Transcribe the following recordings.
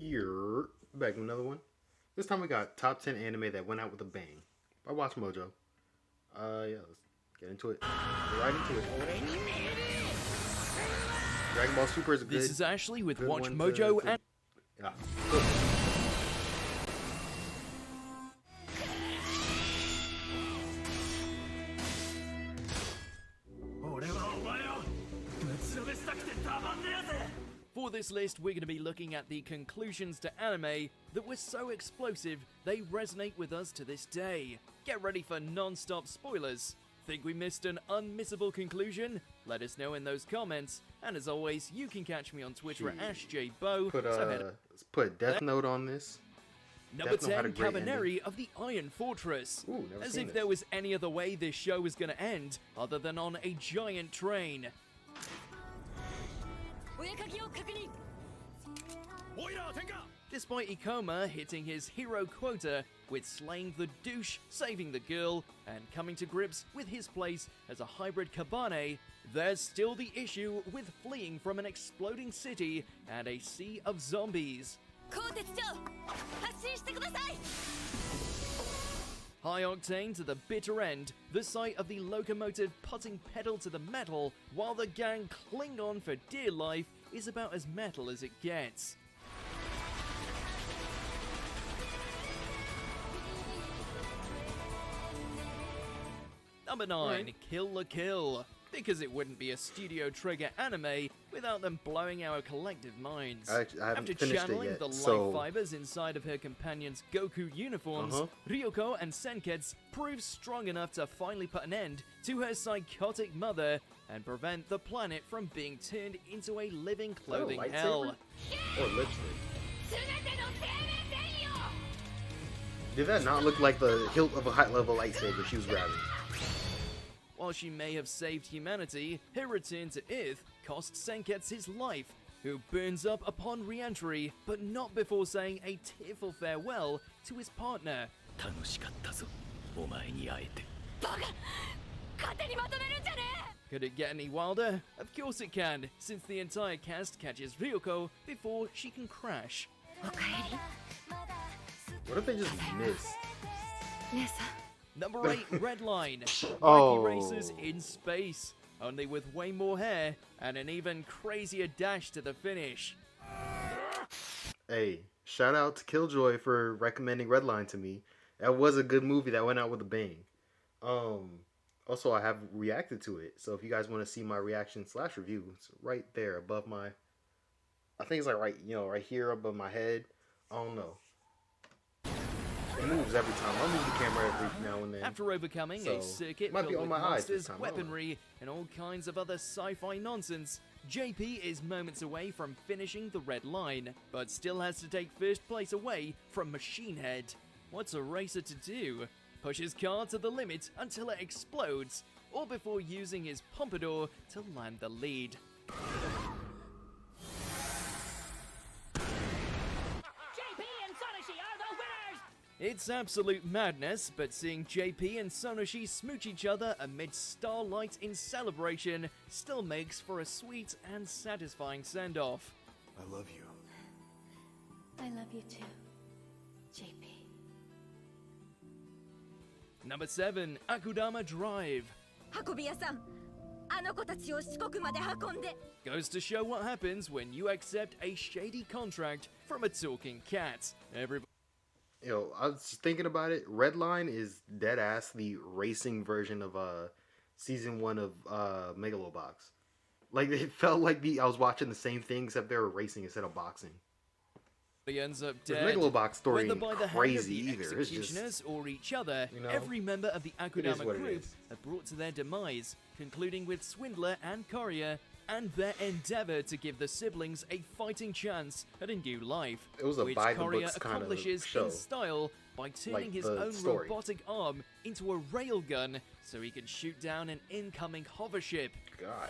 Here, back with another one. This time we got top 10 anime that went out with a bang by Watch Mojo. Yeah, let's get into it. Get right into it. Dragon Ball Super is a good. This is Ashley with good Watch one Mojo to- and. Yeah. For this list, we're going to be looking at the conclusions to anime that were so explosive they resonate with us to this day. Get ready for non-stop spoilers. Think we missed an unmissable conclusion? Let us know in those comments. And as always, you can catch me on Twitter at AshJBo. Let's put Death Note on this. Number Death Note had a 10, great Cabaneri of the Iron Fortress. Ooh, never As seen if this. there was any other way this show was going to end other than on a giant train. Despite Ikoma hitting his hero quota with slaying the douche, saving the girl, and coming to grips with his place as a hybrid Kabane, there's still the issue with fleeing from an exploding city and a sea of zombies. High octane to the bitter end, the sight of the locomotive putting pedal to the metal while the gang cling on for dear life is about as metal as it gets. Number 9, Right. Kill la Kill. Because it wouldn't be a Studio Trigger anime without them blowing our collective minds. I haven't After finished it channeling yet, the life so- fibers inside of her companion's Goku uniforms, Ryoko and Senketsu prove strong enough to finally put an end to her psychotic mother and prevent the planet from being turned into a living clothing lightsaber? hell. Or lipstick. Did that not look like the hilt of a high-level lightsaber she was grabbing? While she may have saved humanity, her return to Earth cost Senketsu his life, who burns up upon re-entry, but not before saying a tearful farewell to his partner. 楽しかったぞお前に会えて Could it get any wilder? Of course it can, since the entire cast catches Ryoko before she can crash. What if they just missed? Number 8, Redline. Oh. Wacky racers in space, only with way more hair and an even crazier dash to the finish. Hey, shout out to Killjoy for recommending Redline to me. That was a good movie that went out with a bang. Also, I have reacted to it, so if you guys want to see my reaction / review, it's right there above my. I think it's like right here above my head. I don't know. It moves every time. I'll move the camera every now and then. After overcoming So, a circuit might be filled on with my eyes this monsters, time, I don't know. weaponry, and all kinds of other sci-fi nonsense, JP is moments away from finishing the red line, but still has to take first place away from Machine Head. What's a racer to do? Push his car to the limit until it explodes, or before using his pompadour to land the lead. It's absolute madness, but seeing JP and Sonoshi smooch each other amidst starlight in celebration still makes for a sweet and satisfying send-off. I love you I love you too, JP. Number 7, Akudama Drive. 運び屋さん、あの子たちを四国まで運んで。 Goes to show what happens when you accept a shady contract from a talking cat. Everybody I was just thinking about it. Redline is dead ass the racing version of season 1 of Megalobox. Like it felt like I was watching the same thing except they were racing instead of boxing. ends up The dead. Megalobox story Whether ain't by the hand of crazy the either. It's executioners just or each other, you know, every member of the is Akudama what it group is. are brought to their demise, concluding with Swindler and Courier and their endeavor to give the siblings a fighting chance at a new life, It was a which by the Courier books kind of accomplishes show. in style by turning Like his the own story. robotic arm into a railgun so he can shoot down an incoming hovership. God.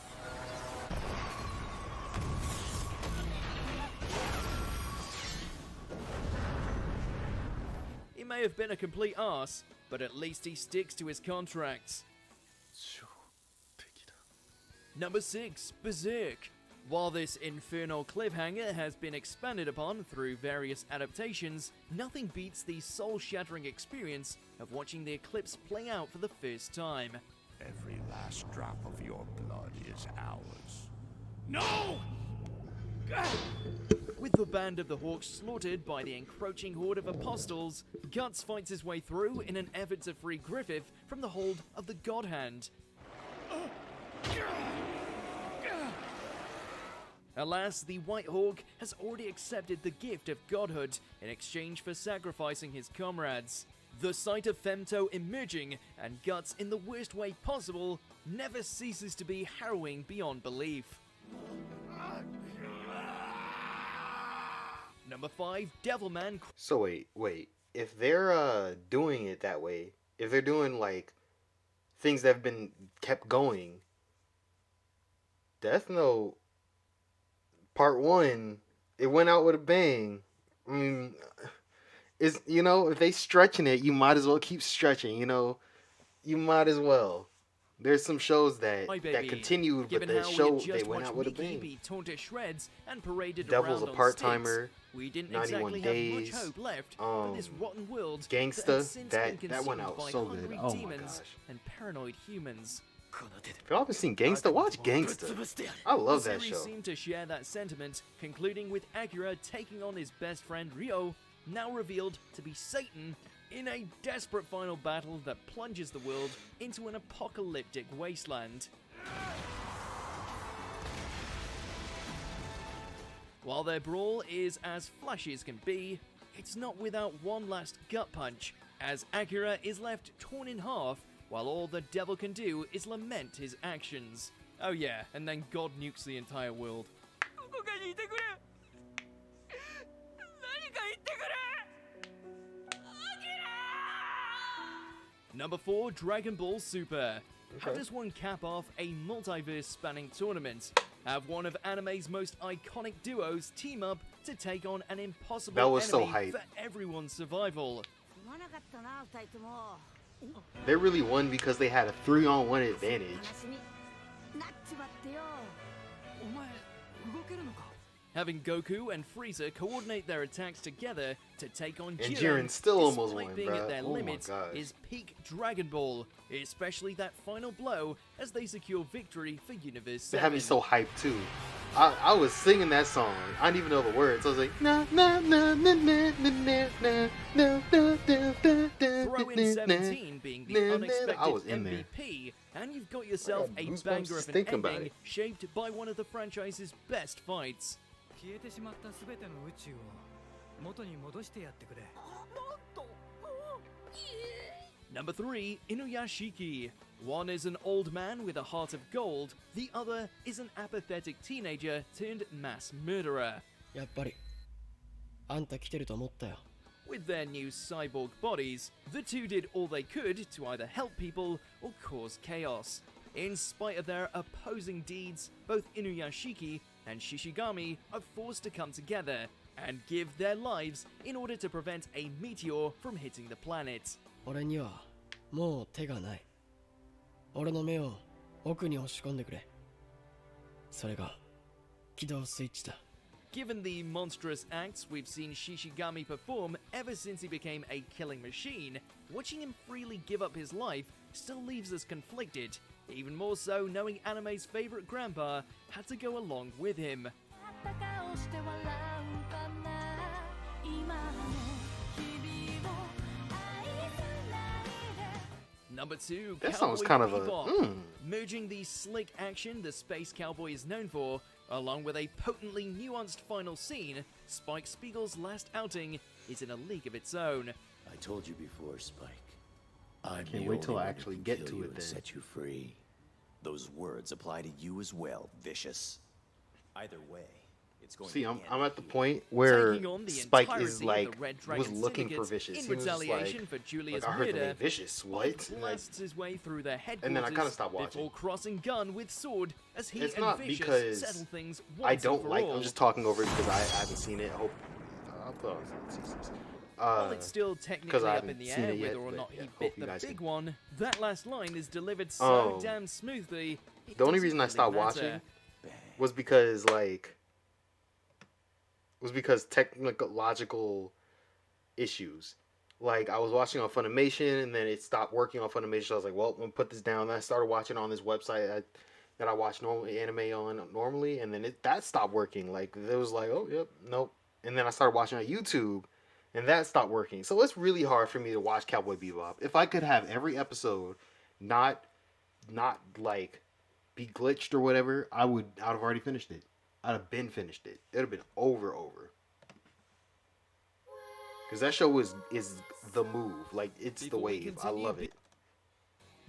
He may have been a complete arse, but at least he sticks to his contracts. 超敵だ Number 6, Berserk. While this infernal cliffhanger has been expanded upon through various adaptations, nothing beats the soul-shattering experience of watching the eclipse play out for the first time. Every last drop of your blood is ours. No! With the band of the Hawks slaughtered by the encroaching horde of apostles, Guts fights his way through in an effort to free Griffith from the hold of the God Hand. Alas, the White Hawk has already accepted the gift of godhood in exchange for sacrificing his comrades. The sight of Femto emerging, and Guts in the worst way possible, never ceases to be harrowing beyond belief. Number 5, Devilman. So wait. If they're doing it that way, if they're doing like things that have been kept going, Death Note Part 1, it went out with a bang. I mean, is if they stretching it, you might as well keep stretching. You might as well. There's some shows that continued, but the show they went out with a bang. Be torn to shreds and paraded Devil's a around part on sticks. timer. We didn't 91 exactly days. have much hope left for this rotten world Gangsta, that, has since that been went consumed out by so good. hungry Oh my demons gosh. and paranoid humans. If y'all haven't seen Gangsta, watch Gangsta. I love The that series show. seemed to share that sentiment, concluding with Akira taking on his best friend Ryo, now revealed to be Satan, in a desperate final battle that plunges the world into an apocalyptic wasteland. While their brawl is as flashy as can be, it's not without one last gut punch, as Akira is left torn in half, while all the devil can do is lament his actions. Oh yeah, and then God nukes the entire world. Number 4, Dragon Ball Super. How does one cap off a multiverse-spanning tournament? Have one of anime's most iconic duos team up to take on an impossible That was so enemy hype. for everyone's survival. They really won because they had a 3-on-1 advantage. Having Goku and Frieza coordinate their attacks together to take on And Jiren, Jiren still despite almost won, being bruh. at their Oh my limits, gosh. is peak Dragon Ball, especially that final blow as they secure victory for Universe 7. They had me so hyped too. I was singing that song. I didn't even know the words. I was like, na na na na na na na na na na na na. Throw in 17 being the unexpected I was in there. MVP, and you've got yourself I a got goosebumps banger just of an thinking about ending it. shaped by one of the franchise's best fights. 消えてしまった全ての宇宙を元に戻してやってくれ。 Number 3, Inuyashiki. One is an old man with a heart of gold, the other is an apathetic teenager turned mass murderer. やっぱりあんた来てると思ったよ。 With their new cyborg bodies, the two did all they could to either help people or cause chaos. In spite of their opposing deeds, both Inuyashiki and Shishigami are forced to come together and give their lives in order to prevent a meteor from hitting the planet. 俺にはもう手がない。俺の目を奥に押し込んでくれ。それが起動スイッチだ。 Given the monstrous acts we've seen Shishigami perform ever since he became a killing machine, watching him freely give up his life still leaves us conflicted, even more so knowing anime's favorite grandpa had to go along with him. Number 2, That Cowboy song's kind of a, Bebop. Merging the slick action the Space Cowboy is known for, along with a potently nuanced final scene, Spike Spiegel's last outing is in a league of its own. I told you before, Spike. I'm Can't the wait till only I one who actually can get kill to you it and then. set you free. Those words apply to you as well, Vicious. Either way, it's going See, to I'm end at the here. point where Taking on the Spike entirety is of like the Red was Dragon looking for Syndicate Vicious. in He was just retaliation like, for Julia's I heard the murder, name Vicious. What? Spike Like, blasts his way through their headquarters And then I kinda stopped watching. before crossing gun with sword as he It's and not Vicious because settle things I once and don't for like. all. I'm just talking over it because I haven't seen it. I hope. I'll put on some. While it's still technically I up in haven't the seen air it yet, whether or but not yeah, he hope bit you the guys big can- one, that last line is delivered so Oh. damn smoothly. It The only doesn't reason I really stopped matter. watching was because like technological issues. Like I was watching on Funimation, and then it stopped working on Funimation. So I was like, well, I'm gonna put this down. And I started watching on this website that I watch normally anime on normally, and then that stopped working. Like it was like, oh yep, nope. And then I started watching on YouTube, and that stopped working. So it's really hard for me to watch Cowboy Bebop. If I could have every episode not like be glitched or whatever, I'd have already finished it. I'd have been finished it. It'd have been over. Because that show is the move. Like it's the Before we wave. I continue, love it.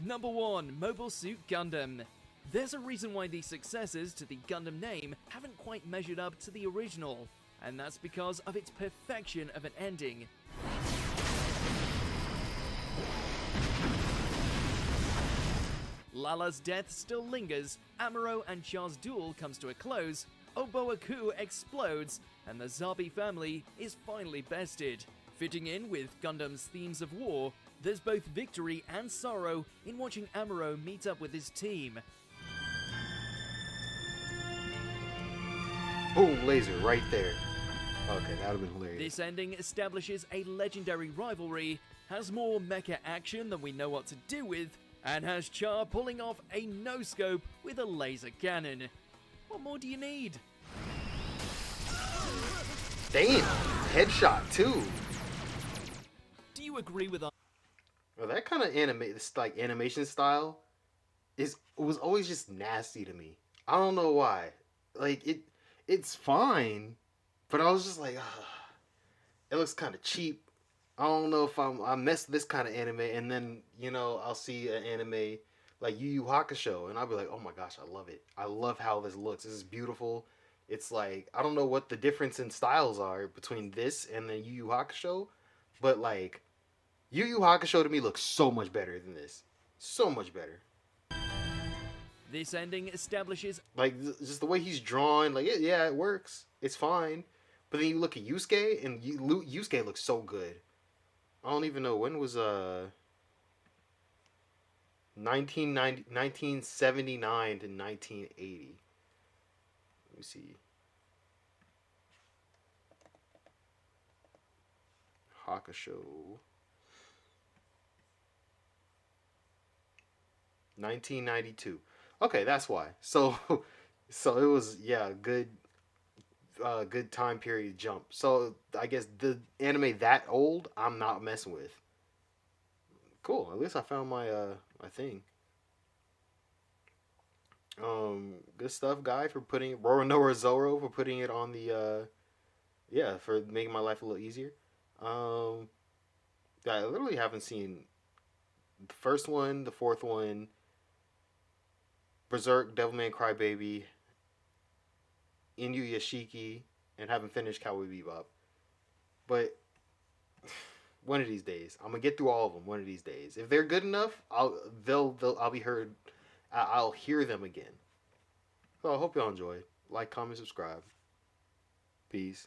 Number 1, Mobile Suit Gundam. There's a reason why the successors to the Gundam name haven't quite measured up to the original, and that's because of its perfection of an ending. Lala's death still lingers, Amuro and Char's duel comes to a close, Oboaku explodes, and the Zabi family is finally bested. Fitting in with Gundam's themes of war, there's both victory and sorrow in watching Amuro meet up with his team. Boom, laser right there. Okay, that would have been hilarious. This ending establishes a legendary rivalry, has more mecha action than we know what to do with, and has Char pulling off a no-scope with a laser cannon. What more do you need? Damn, headshot too. Do you agree with our... Well, that kind of animation style was always just nasty to me. I don't know why. Like it's fine, but I was just like, it looks kind of cheap. I don't know if I mess this kind of anime, and then I'll see an anime like Yu Yu Hakusho, and I'll be like, oh my gosh, I love it. I love how this looks. This is beautiful. It's like I don't know what the difference in styles are between this and then Yu Yu Hakusho, but like Yu Yu Hakusho to me looks so much better than this. So much better. This ending establishes... Like just the way he's drawn, like yeah, it works. It's fine. But then you look at Yusuke, and Yusuke looks so good. I don't even know when was 1979 to 1980. Let me see. Hakusho. 1992. Okay, that's why. So it was good good time period jump. So I guess the anime that old I'm not messing with. Cool. At least I found my my thing. Good stuff, guy, for putting Roronoa Zoro for putting it on the for making my life a little easier. I literally haven't seen the first one, the fourth one, Berserk, Devilman Crybaby, Inuyashiki, and haven't finished Cowboy Bebop. But one of these days, I'm gonna get through all of them. One of these days, if they're good enough, I'll be heard. I'll hear them again. So I hope y'all enjoy. Like, comment, subscribe. Peace.